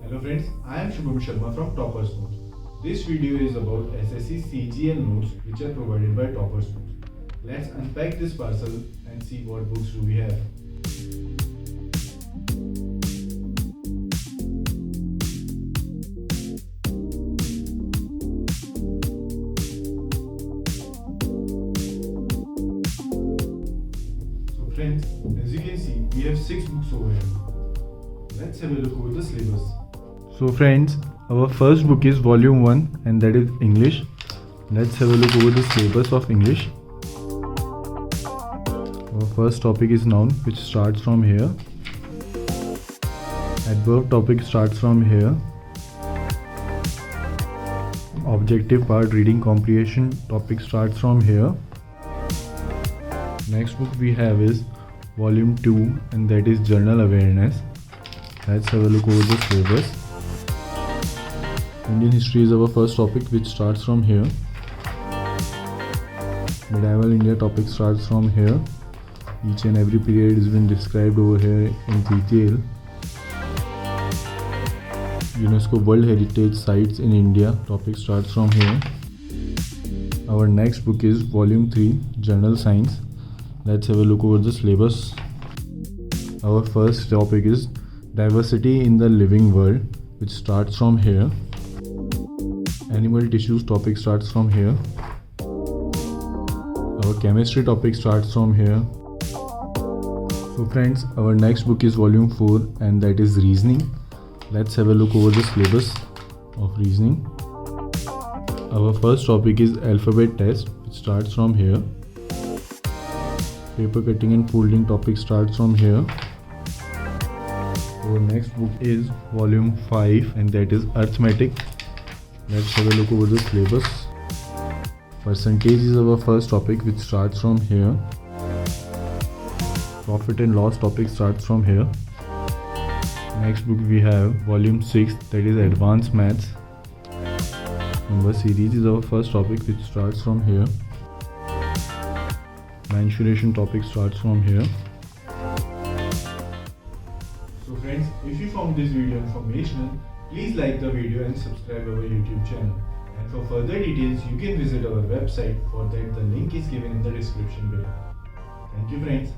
Hello friends, I am Shubham Sharma from Toppersnotes. This video is about SSC CGL notes which are provided by Toppersnotes. Let's unpack this parcel and see what books do we have. So friends, as you can see, we have 6 books over here. Let's have a look over the syllabus. So friends, our first book is volume 1 and that is English. Let's have a look over the syllabus of English. Our first topic is noun, which starts from here. Adverb topic starts from here. Objective part, reading comprehension topic starts from here. Next book we have is volume 2 and that is general awareness. Let's have a look over the syllabus. Indian history is our first topic, which starts from here. Medieval India topic starts from here. Each and every period has been described over here in detail. UNESCO World Heritage Sites in India topic starts from here. Our next book is volume 3, General Science. Let's have a look over the syllabus. Our first topic is diversity in the living world, which starts from here. Animal tissues topic starts from here. Our chemistry topic starts from here. So friends, our next book is volume 4 and that is reasoning. Let's have a look over the syllabus of reasoning. Our first topic is alphabet test, which starts from here. Paper cutting and folding topic starts from here. Our next book is volume 5 and that is arithmetic. Let's have a look over the syllabus. Percentage is our first topic, which starts from here. Profit and loss topic starts from here. Next book we have volume 6, that is advanced maths. Number series is our first topic, which starts from here. Mensuration topic starts from here. So friends, if you found this video informational, please like the video and subscribe our YouTube channel. And for further details, you can visit our website. For that, the link is given in the description below. Thank you friends.